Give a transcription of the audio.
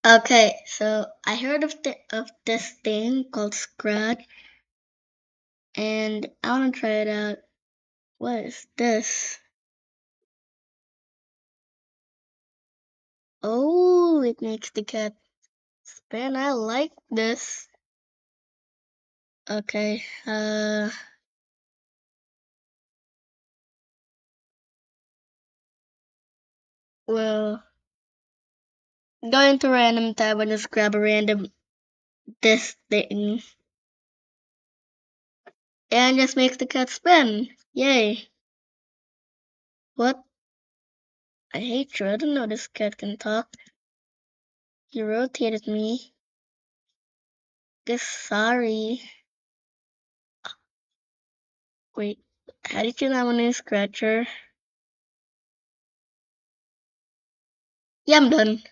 Okay, so I heard of this thing called Scratch, and I want to try it out. What is this? Oh, it makes the cat spin. I like this. Okay, well, go into random tab and just grab a random this thing, and just makes the cat spin. Yay! What? I hate you. I didn't know this cat can talk. You rotated me. Guess sorry. Wait, how did you nominate Scratcher? Yeah, I'm done.